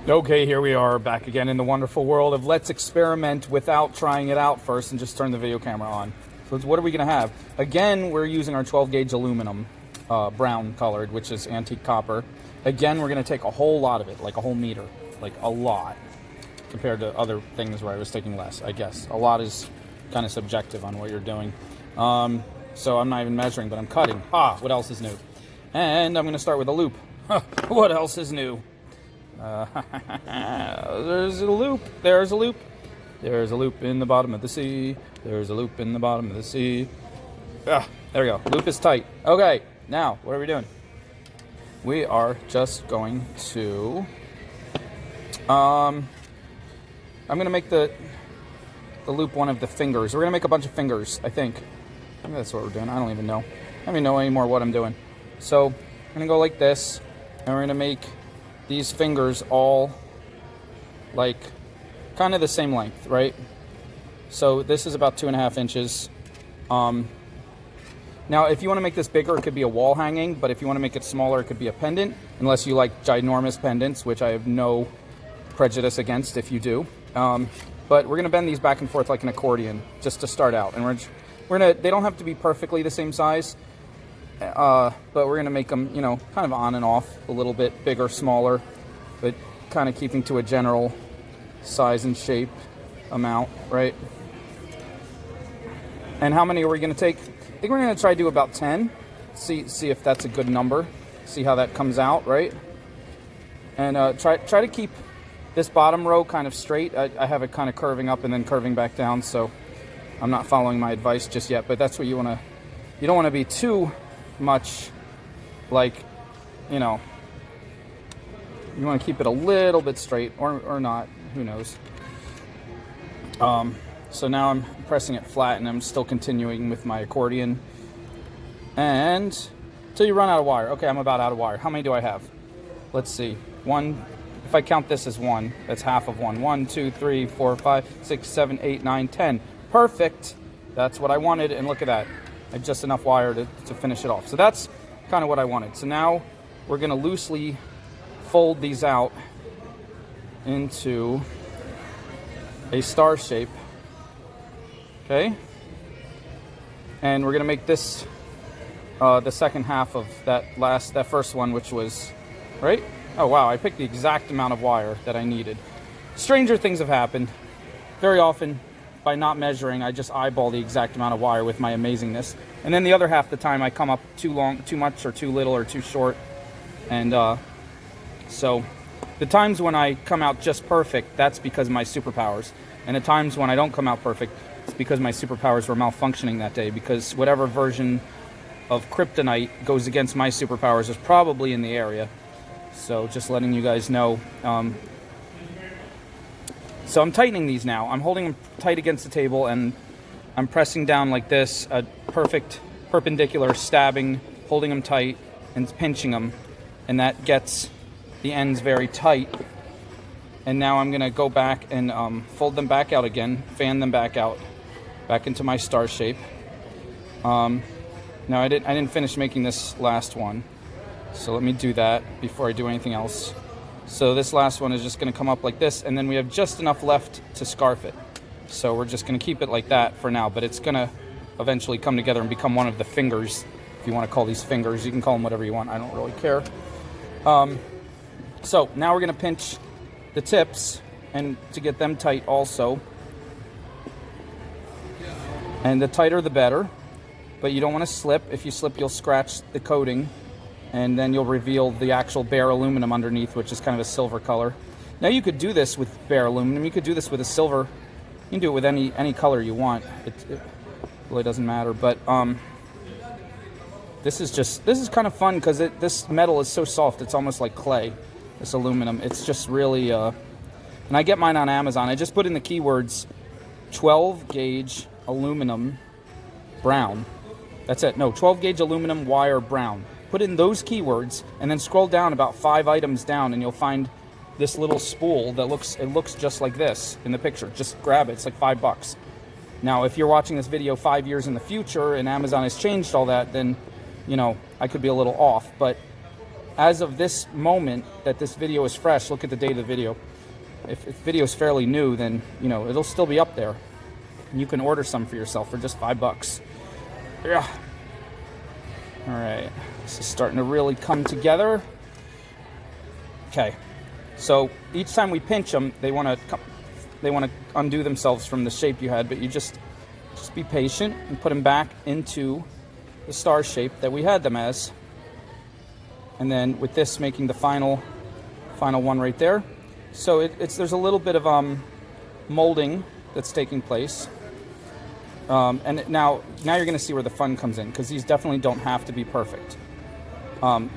Okay, here we are back again in the wonderful world of let's experiment without trying it out first and just turn the video camera on. So what are we going to have? Again, we're using our 12 gauge aluminum, brown colored, which is antique copper. Again, we're going to take a whole lot of it, like a whole meter, like a lot, compared to other things where I was taking less, I guess. A lot is kind of subjective on what you're doing. So I'm not even measuring, but I'm cutting. What else is new? And I'm going to start with a loop. What else is new? There's a loop. There's a loop. There's a loop in the bottom of the sea. There's a loop in the bottom of the sea. There we go. Loop is tight. Okay, now what are we doing? We are just going to. I'm gonna make the loop one of the fingers. We're gonna make a bunch of fingers. I think that's what we're doing. I don't even know. I don't even know anymore what I'm doing. So I'm gonna go like this, and we're gonna make these fingers all like kind of the same length, right? So this is about 2.5 inches. Now if you want to make this bigger, it could be a wall hanging, but if you want to make it smaller, it could be a pendant, unless you like ginormous pendants, which I have no prejudice against if you do. But we're gonna bend these back and forth like an accordion just to start out, and we're gonna, they don't have to be perfectly the same size. But we're going to make them, kind of on and off, a little bit bigger, smaller, but kind of keeping to a general size and shape amount, right? And how many are we going to take? I think we're going to try to do about 10. See if that's a good number. See how that comes out, right? And try to keep this bottom row kind of straight. I have it kind of curving up and then curving back down, so I'm not following my advice just yet, but that's what you want to. You don't want to be too much like, you want to keep it a little bit straight or not, who knows. So now I'm pressing it flat and I'm still continuing with my accordion, and till you run out of wire. Okay, I'm about out of wire. How many do I have? Let's see. One, if I count this as one, that's half of one. 1, 2, 3, 4, 5, 6, 7, 8, 9, 10. Perfect. That's what I wanted, and look at that. I have just enough wire to finish it off. So that's kind of what I wanted. So now we're going to loosely fold these out into a star shape. Okay? And we're going to make this the second half of that first one, which was, right? Oh, wow, I picked the exact amount of wire that I needed. Stranger things have happened. Very often, by not measuring, I just eyeball the exact amount of wire with my amazingness. And then the other half of the time I come up too much or too little or too short. And so the times when I come out just perfect, that's because of my superpowers. And the times when I don't come out perfect, it's because my superpowers were malfunctioning that day, because whatever version of kryptonite goes against my superpowers is probably in the area. So just letting you guys know. So I'm tightening these now. I'm holding them tight against the table, and I'm pressing down like this, a perfect perpendicular stabbing, holding them tight and pinching them, and that gets the ends very tight. And now I'm going to go back and fold them back out again, fan them back out, back into my star shape. Now I didn't finish making this last one, so let me do that before I do anything else. So this last one is just going to come up like this, and then we have just enough left to scarf it. So we're just going to keep it like that for now, but it's going to eventually come together and become one of the fingers. If you want to call these fingers, you can call them whatever you want. I don't really care. So now we're going to pinch the tips and to get them tight also. And the tighter the better, but you don't want to slip. If you slip, you'll scratch the coating, and then you'll reveal the actual bare aluminum underneath, which is kind of a silver color. Now you could do this with bare aluminum. You could do this with a silver. You can do it with any color you want. It really doesn't matter. But this is kind of fun because this metal is so soft. It's almost like clay. This aluminum. It's just really. And I get mine on Amazon. I just put in the keywords 12 gauge aluminum brown. That's it. No, 12 gauge aluminum wire brown. Put in those keywords and then scroll down about 5 items down, and you'll find this little spool that looks just like this in the picture. Just grab it. It's like $5. Now, if you're watching this video 5 years in the future and Amazon has changed all that, then I could be a little off. But as of this moment that this video is fresh, look at the date of the video. If the video is fairly new, then, you know, it'll still be up there. And you can order some for yourself for just $5. Yeah. All right. This is starting to really come together. Okay. So each time we pinch them, they want to undo themselves from the shape you had, but you just be patient and put them back into the star shape that we had them as. And then with this making the final one right there. So there's a little bit of molding that's taking place. And now you're going to see where the fun comes in, because these definitely don't have to be perfect.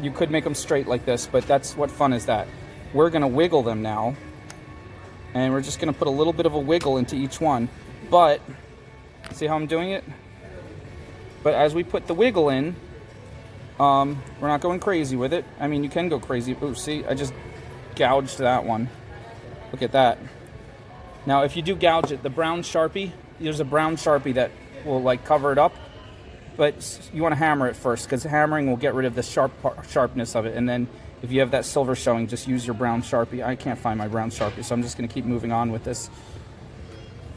You could make them straight like this, but that's what fun is that. We're going to wiggle them now, and we're just going to put a little bit of a wiggle into each one. But see how I'm doing it? But as we put the wiggle in, we're not going crazy with it. I mean, you can go crazy. Ooh, see, I just gouged that one. Look at that. Now, if you do gouge it, the brown Sharpie, there's a brown Sharpie that will like cover it up, but you want to hammer it first, because hammering will get rid of the sharpness of it. And then if you have that silver showing, just use your brown Sharpie. I can't find my brown Sharpie, so I'm just going to keep moving on with this.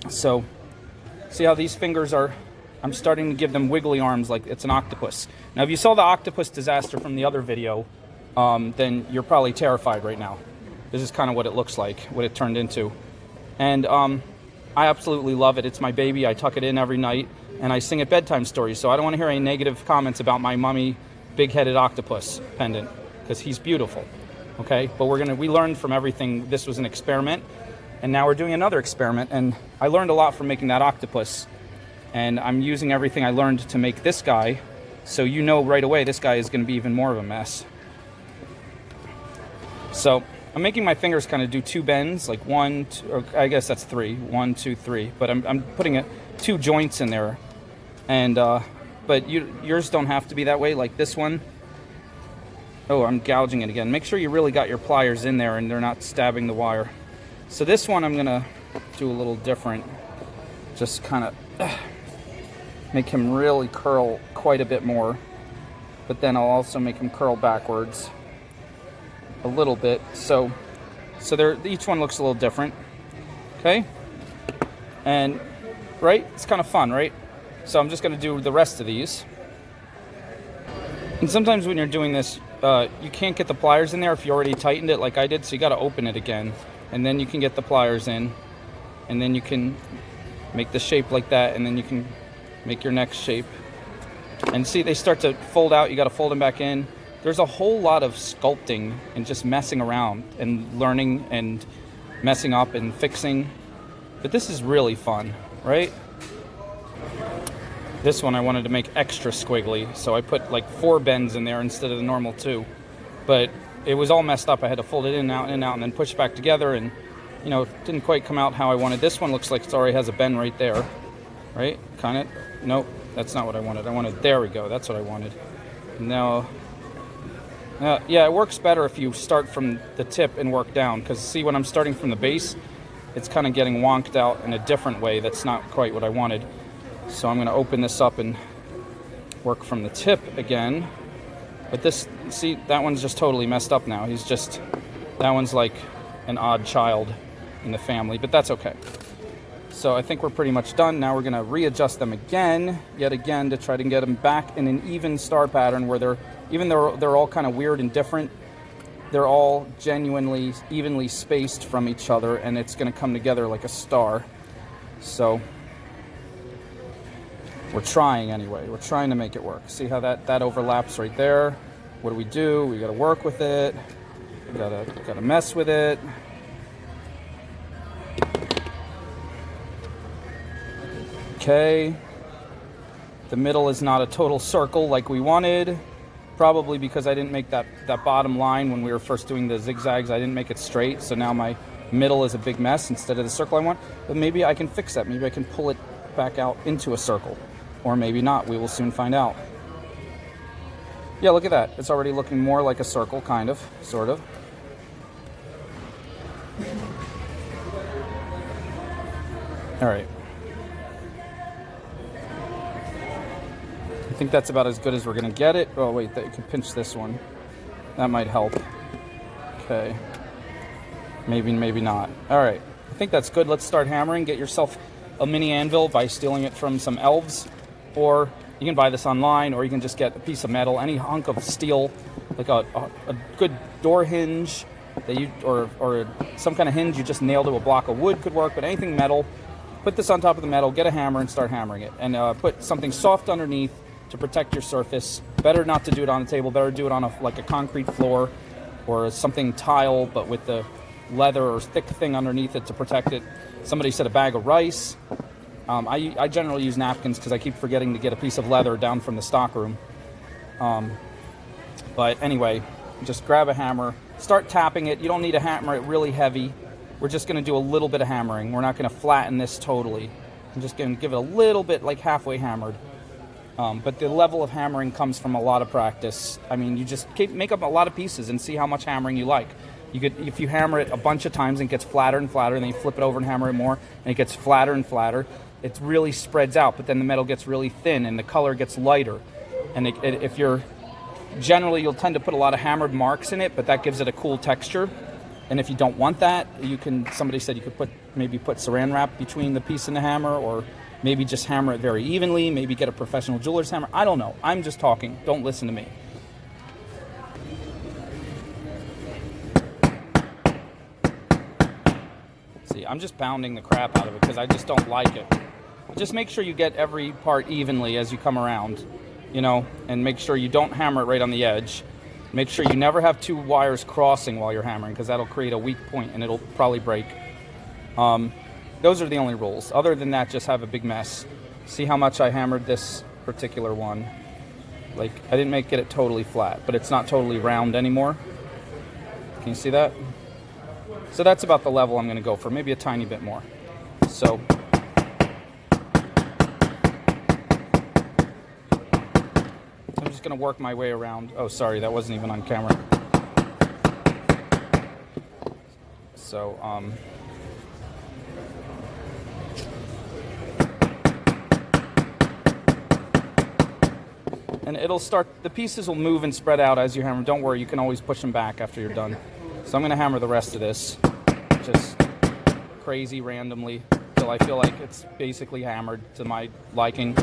So, see how these fingers are, I'm starting to give them wiggly arms like it's an octopus. Now, if you saw the octopus disaster from the other video, then you're probably terrified right now. This is kind of what it looks like, what it turned into. And I absolutely love it. It's my baby. I tuck it in every night, and I sing it bedtime stories. So I don't want to hear any negative comments about my mummy big-headed octopus pendant, because he's beautiful. Okay, but we learned from everything. This was an experiment, and now we're doing another experiment. And I learned a lot from making that octopus, and I'm using everything I learned to make this guy. So you know right away this guy is going to be even more of a mess. So I'm making my fingers kind of do two bends, like one, two, or I guess that's three. 1, 2, 3. But I'm putting two joints in there, and but yours don't have to be that way. Like this one. Oh, I'm gouging it again. Make sure you really got your pliers in there and they're not stabbing the wire. So this one I'm gonna do a little different. Just kind of make him really curl quite a bit more, but then I'll also make him curl backwards a little bit, so each one looks a little different. Okay, and right, it's kind of fun, right? So I'm just going to do the rest of these. And sometimes when you're doing this, you can't get the pliers in there if you already tightened it like I did, so you got to open it again, and then you can get the pliers in, and then you can make the shape like that, and then you can make your next shape. And see, they start to fold out. You got to fold them back in. There's a whole lot of sculpting and just messing around and learning and messing up and fixing. But this is really fun, right? This one I wanted to make extra squiggly, so I put like 4 bends in there instead of the normal 2. But it was all messed up. I had to fold it in and out, and then push back together, and you know, it didn't quite come out how I wanted. This one looks like it already has a bend right there, right? Kind of. Nope, that's not what I wanted. There we go. That's what I wanted. Now. Yeah, it works better if you start from the tip and work down, because see, when I'm starting from the base, it's kind of getting wonked out in a different way that's not quite what I wanted. So I'm going to open this up and work from the tip again. But this, see, that one's just totally messed up now. That one's like an odd child in the family, but that's okay. So I think we're pretty much done. Now we're going to readjust them yet again, to try to get them back in an even star pattern where even though they're all kind of weird and different, they're all genuinely evenly spaced from each other, and it's going to come together like a star. So we're trying anyway. We're trying to make it work. See how that overlaps right there? What do? We got to work with it. We got to mess with it. Okay. The middle is not a total circle like we wanted. Probably because I didn't make that bottom line when we were first doing the zigzags. I didn't make it straight, so now my middle is a big mess instead of the circle I want. But maybe I can fix that. Maybe I can pull it back out into a circle. Or maybe not. We will soon find out. Yeah, look at that. It's already looking more like a circle, kind of, sort of. All right. I think that's about as good as we're going to get it. Oh, wait, you can pinch this one. That might help. Okay. Maybe, maybe not. All right. I think that's good. Let's start hammering. Get yourself a mini anvil by stealing it from some elves, or you can buy this online, or you can just get a piece of metal, any hunk of steel, like a good door hinge that you, or some kind of hinge you just nail to a block of wood could work, but anything metal. Put this on top of the metal, get a hammer, and start hammering it. And put something soft underneath to protect your surface. Better not to do it on a table. Better do it on like a concrete floor or something tile, but with the leather or thick thing underneath it to protect it. Somebody said a bag of rice. I generally use napkins because I keep forgetting to get a piece of leather down from the stock room. But anyway, just grab a hammer. Start tapping it. You don't need to hammer it really heavy. We're just going to do a little bit of hammering. We're not going to flatten this totally. I'm just going to give it a little bit, like halfway hammered. But the level of hammering comes from a lot of practice. I mean, you just make up a lot of pieces and see how much hammering you like. You could, if you hammer it a bunch of times and it gets flatter and flatter, and then you flip it over and hammer it more, and it gets flatter and flatter, it really spreads out. But then the metal gets really thin and the color gets lighter. And if you're generally, you'll tend to put a lot of hammered marks in it, but that gives it a cool texture. And if you don't want that, you can. Somebody said you could maybe put saran wrap between the piece and the hammer, or maybe just hammer it very evenly. Maybe get a professional jeweler's hammer. I don't know. I'm just talking. Don't listen to me. See, I'm just pounding the crap out of it because I just don't like it. Just make sure you get every part evenly as you come around, you know, and make sure you don't hammer it right on the edge. Make sure you never have two wires crossing while you're hammering, because that'll create a weak point and it'll probably break. Those are the only rules. Other than that, just have a big mess. See how much I hammered this particular one. Like, I didn't get it totally flat, but it's not totally round anymore. Can you see that? So that's about the level I'm going to go for, maybe a tiny bit more. So I'm just going to work my way around. Oh, sorry, that wasn't even on camera. So, and it'll start, the pieces will move and spread out as you hammer. Don't worry, you can always push them back after you're done. So I'm going to hammer the rest of this, just crazy randomly, until I feel like it's basically hammered to my liking.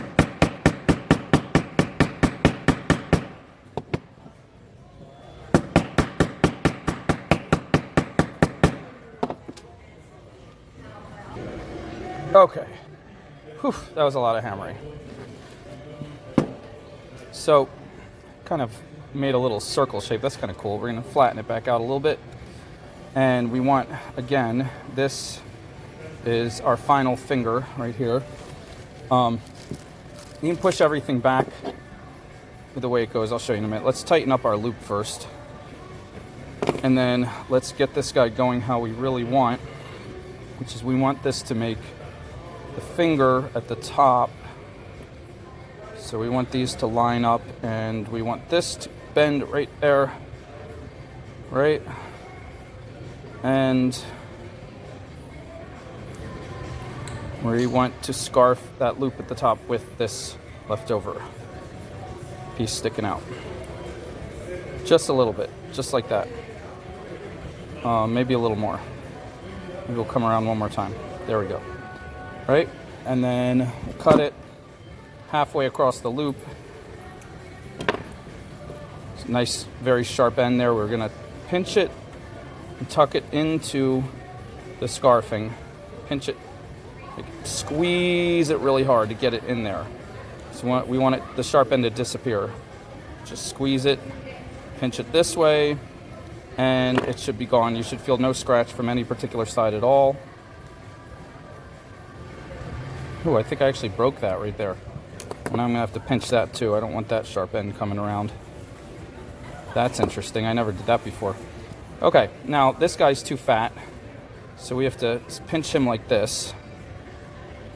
Okay. Whew, that was a lot of hammering. So, kind of made a little circle shape. That's kind of cool. We're going to flatten it back out a little bit. And we want, again, this is our final finger right here. You can push everything back the way it goes. I'll show you in a minute. Let's tighten up our loop first. And then let's get this guy going how we really want, which is we want this to make the finger at the top. So we want these to line up, and we want this to bend right there, right? And we want to scarf that loop at the top with this leftover piece sticking out. Just a little bit, just like that. Maybe a little more. Maybe we'll come around one more time. There we go. Right? And then we'll cut it halfway across the loop. It's a nice, very sharp end there. We're going to pinch it and tuck it into the scarfing. Pinch it, like, squeeze it really hard to get it in there. So we want the sharp end to disappear. Just squeeze it, pinch it this way, and it should be gone. You should feel no scratch from any particular side at all. Ooh, I think I actually broke that right there. And I'm going to have to pinch that too. I don't want that sharp end coming around. That's interesting. I never did that before. Okay, now this guy's too fat, so we have to pinch him like this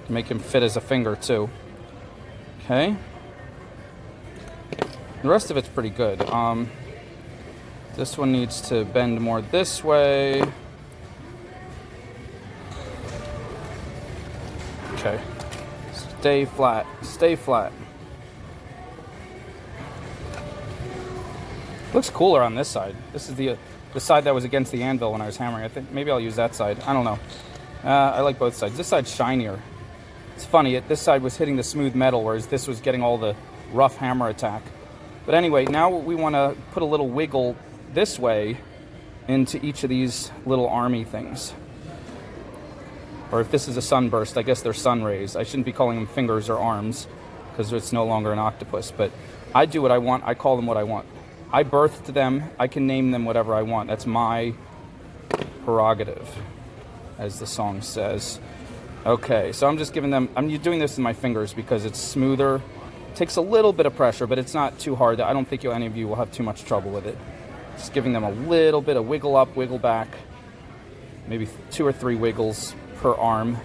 to make him fit as a finger too. Okay. The rest of it's pretty good. This one needs to bend more this way. Okay. Stay flat. Stay flat. Looks cooler on this side. This is the side that was against the anvil when I was hammering. I think maybe I'll use that side. I don't know. I like both sides. This side's shinier. It's funny, this side was hitting the smooth metal, whereas this was getting all the rough hammer attack. But anyway, now we want to put a little wiggle this way into each of these little army things. Or if this is a sunburst, I guess they're sun rays. I shouldn't be calling them fingers or arms, because it's no longer an octopus. But I do what I want. I call them what I want. I birthed them. I can name them whatever I want. That's my prerogative, as the song says. Okay, so I'm just giving them, I'm doing this with my fingers because it's smoother. It takes a little bit of pressure, but it's not too hard. I don't think any of you will have too much trouble with it. Just giving them a little bit of wiggle up, wiggle back. Maybe 2 or 3 wiggles per arm.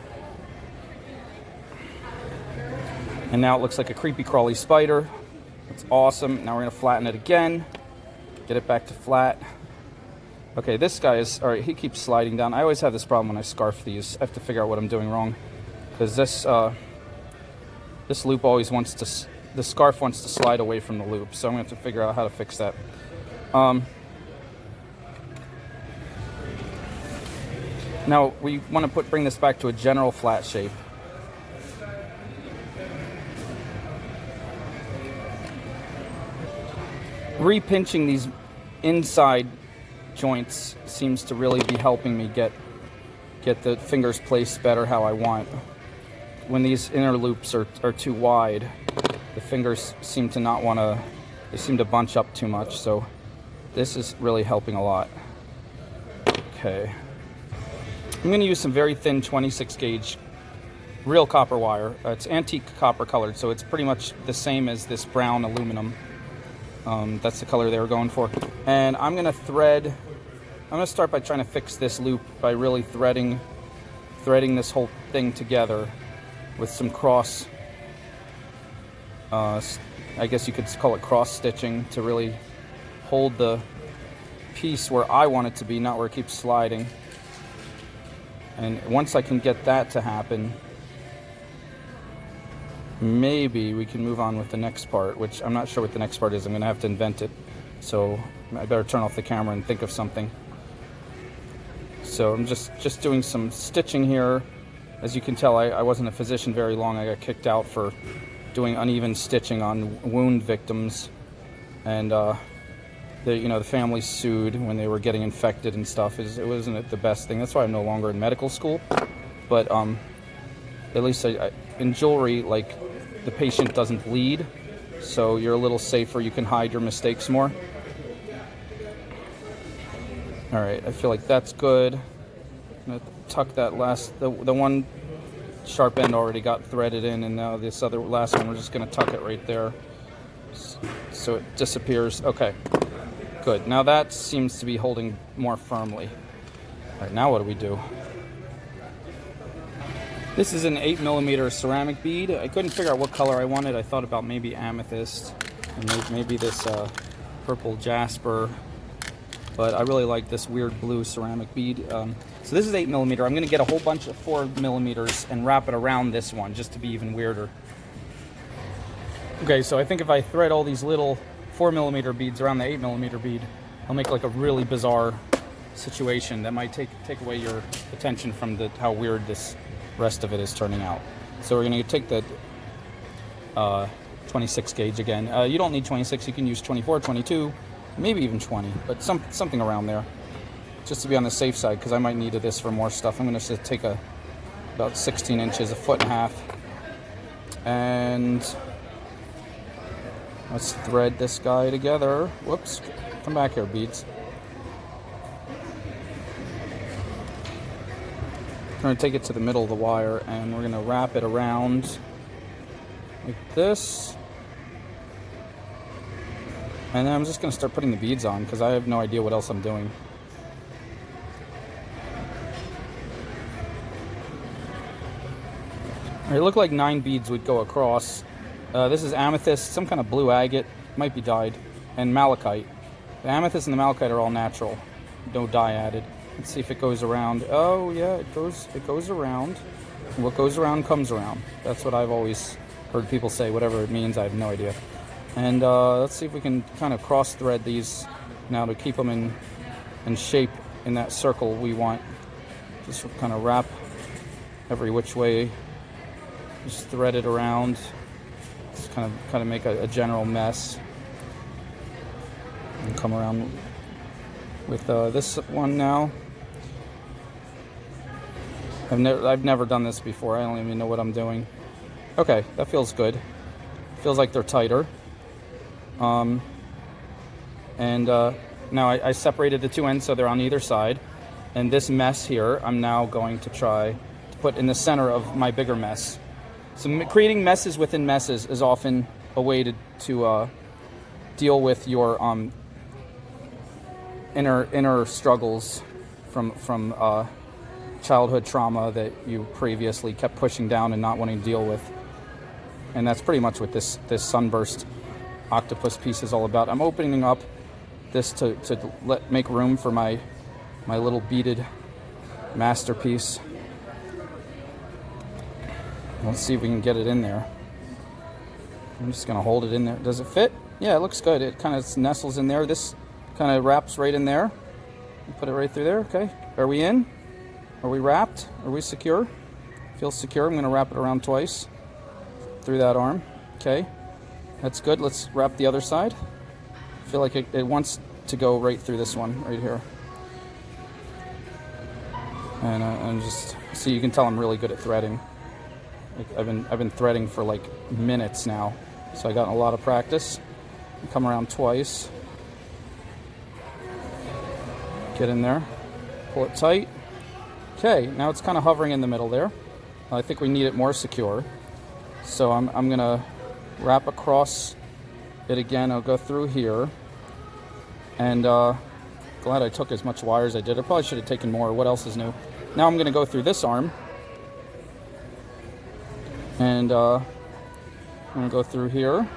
And now it looks like a creepy crawly spider. It's awesome. Now we're going to flatten it again. Get it back to flat. Okay, this guy is, all right, he keeps sliding down. I always have this problem when I scarf these. I have to figure out what I'm doing wrong. Because this loop always wants to, the scarf wants to slide away from the loop. So I'm going to have to figure out how to fix that. Now we want to bring this back to a general flat shape. Repinching these inside joints seems to really be helping me get the fingers placed better how I want. When these inner loops are too wide, the fingers seem to not want to, they seem to bunch up too much, so this is really helping a lot. Okay. I'm going to use some very thin 26 gauge real copper wire. It's antique copper colored, so it's pretty much the same as this brown aluminum. That's the color they were going for. And I'm going to thread, I'm going to start by trying to fix this loop by really threading this whole thing together with some cross, I guess you could call it cross stitching, to really hold the piece where I want it to be, not where it keeps sliding. And once I can get that to happen, maybe we can move on with the next part, which I'm not sure what the next part is. I'm going to have to invent it. So I better turn off the camera and think of something. So I'm just doing some stitching here. As you can tell, I wasn't a physician very long. I got kicked out for doing uneven stitching on wound victims. And the family sued when they were getting infected and stuff. It wasn't the best thing. That's why I'm no longer in medical school. But at least in jewelry, like, the patient doesn't bleed, so you're a little safer. You can hide your mistakes more. All right, I feel like that's good. I'm gonna tuck that last, the one sharp end already got threaded in, and now this other last one, we're just gonna tuck it right there so it disappears. Okay, good. Now that seems to be holding more firmly. All right, now what do we do? This is an 8mm ceramic bead. I couldn't figure out what color I wanted. I thought about maybe amethyst and maybe this purple jasper, but I really like this weird blue ceramic bead. So this is 8mm. I'm going to get a whole bunch of 4mm and wrap it around this one just to be even weirder. Okay, so I think if I thread all these little 4mm beads around the 8mm bead, I'll make like a really bizarre situation that might take away your attention from how weird this rest of it is turning out. So we're going to take the 26 gauge again. You don't need 26, you can use 24, 22, maybe even 20, but something around there, just to be on the safe side, because I might need this for more stuff. I'm going to take about 16 inches, 1.5 feet, and let's thread this guy together. Whoops, come back here, beads. We're going to take it to the middle of the wire, and we're going to wrap it around like this. And then I'm just going to start putting the beads on, because I have no idea what else I'm doing. It looked like 9 beads would go across. This is amethyst, some kind of blue agate, might be dyed, and malachite. The amethyst and the malachite are all natural, no dye added. Let's see if it goes around. Oh yeah, it goes around. What goes around comes around. That's what I've always heard people say. Whatever it means, I have no idea. And let's see if we can kind of cross thread these Now to keep them in shape in that circle we want, just kind of wrap every which way, just thread it around, just kind of make a general mess. And come around with this one now. I've never done this before. I don't even know what I'm doing. Okay, that feels good. Feels like they're tighter. Now I separated the two ends so they're on either side. And this mess here, I'm now going to try to put in the center of my bigger mess. So creating messes within messes is often a way to deal with your inner struggles from childhood trauma that you previously kept pushing down and not wanting to deal with. And that's pretty much what this Sunburst octopus piece is all about. I'm opening up this to make room for my little beaded masterpiece. Let's see if we can get it in there. I'm just gonna hold it in there. Does it fit? Yeah, it looks good. It kind of nestles in there. This kind of wraps right in there. Put it right through there. Okay. Are we in? Are we wrapped? Are we secure? Feels secure. I'm going to wrap it around twice through that arm. Okay. That's good. Let's wrap the other side. I feel like it wants to go right through this one right here. And just so you can tell I'm really good at threading. Like I've been threading for like minutes now, so I got a lot of practice. Come around twice. Get in there. Pull it tight. Okay, now it's kind of hovering in the middle there. I think we need it more secure. So I'm gonna wrap across it again. I'll go through here. And glad I took as much wire as I did. I probably should have taken more. What else is new? Now I'm gonna go through this arm. And I'm gonna go through here.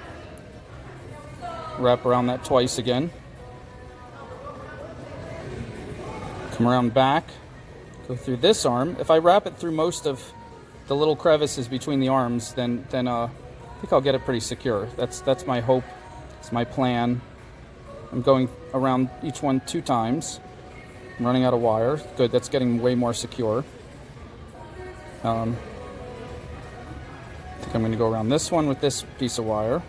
Wrap around that twice again. Come around back. Go through this arm. If I wrap it through most of the little crevices between the arms, then I think I'll get it pretty secure. That's my hope. It's my plan. I'm going around each one 2 times. I'm running out of wire. Good, that's getting way more secure. I think I'm going to go around this one with this piece of wire.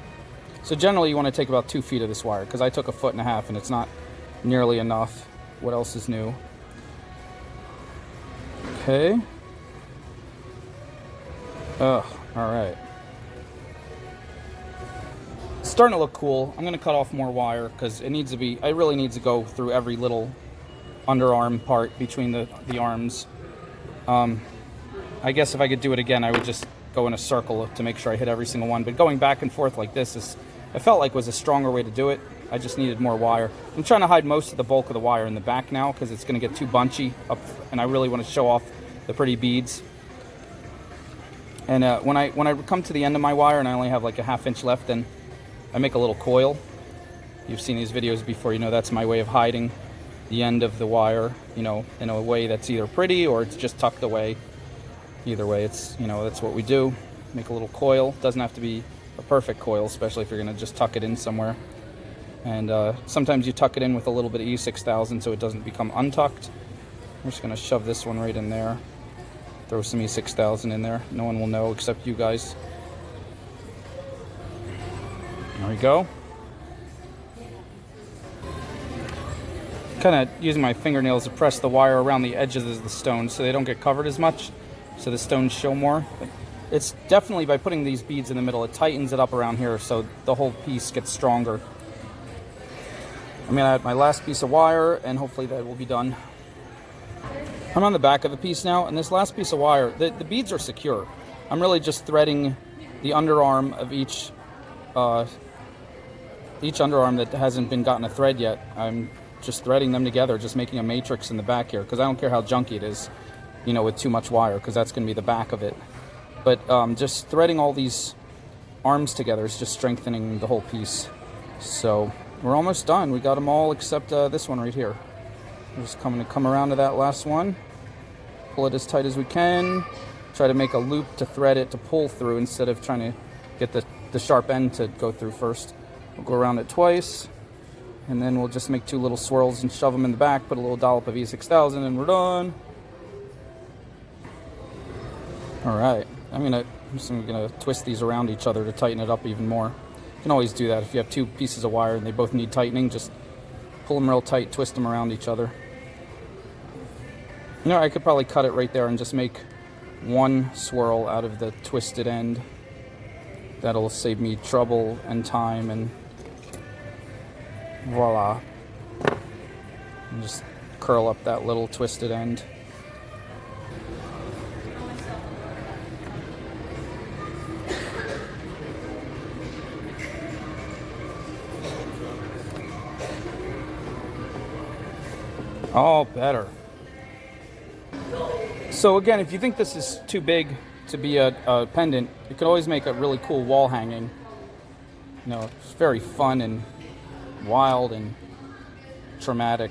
So generally you want to take about 2 feet of this wire, because I took 1.5 feet and it's not nearly enough. What else is new? Okay. All right. It's starting to look cool. I'm going to cut off more wire because it needs to be, I really need to go through every little underarm part between the arms. I guess if I could do it again, I would just go in a circle to make sure I hit every single one. But going back and forth like this I felt like was a stronger way to do it. I just needed more wire. I'm trying to hide most of the bulk of the wire in the back now because it's going to get too bunchy up, and I really want to show off the pretty beads. And when I come to the end of my wire and I only have like a 1/2 inch left, then I make a little coil. You've seen these videos before, you know that's my way of hiding the end of the wire, you know, in a way that's either pretty or it's just tucked away. Either way, it's, you know, that's what we do. Make a little coil. Doesn't have to be a perfect coil, especially if you're going to just tuck it in somewhere. And sometimes you tuck it in with a little bit of E6000 so it doesn't become untucked. I'm just going to shove this one right in there. Throw some E6000 in there. No one will know except you guys. There we go. Kind of using my fingernails to press the wire around the edges of the stones so they don't get covered as much, so the stones show more. It's definitely, by putting these beads in the middle, it tightens it up around here so the whole piece gets stronger. I'm going to add my last piece of wire, and hopefully that will be done. I'm on the back of the piece now, and this last piece of wire, the beads are secure. I'm really just threading the underarm of each underarm that hasn't been gotten a thread yet. I'm just threading them together, just making a matrix in the back here, because I don't care how junky it is, you know, with too much wire, because that's going to be the back of it. But just threading all these arms together is just strengthening the whole piece. So we're almost done. We got them all except this one right here. We're just come around to that last one. Pull it as tight as we can. Try to make a loop to thread it to pull through instead of trying to get the sharp end to go through first. We'll go around it twice. And then we'll just make 2 little swirls and shove them in the back, put a little dollop of E6000, and we're done. Alright, I'm just gonna twist these around each other to tighten it up even more. You can always do that if you have 2 pieces of wire and they both need tightening. Just pull them real tight, twist them around each other. You know, I could probably cut it right there and just make 1 swirl out of the twisted end. That'll save me trouble and time, and voila. And just curl up that little twisted end. All better. So again, if you think this is too big to be a pendant, you could always make a really cool wall hanging. You know, it's very fun and wild and traumatic.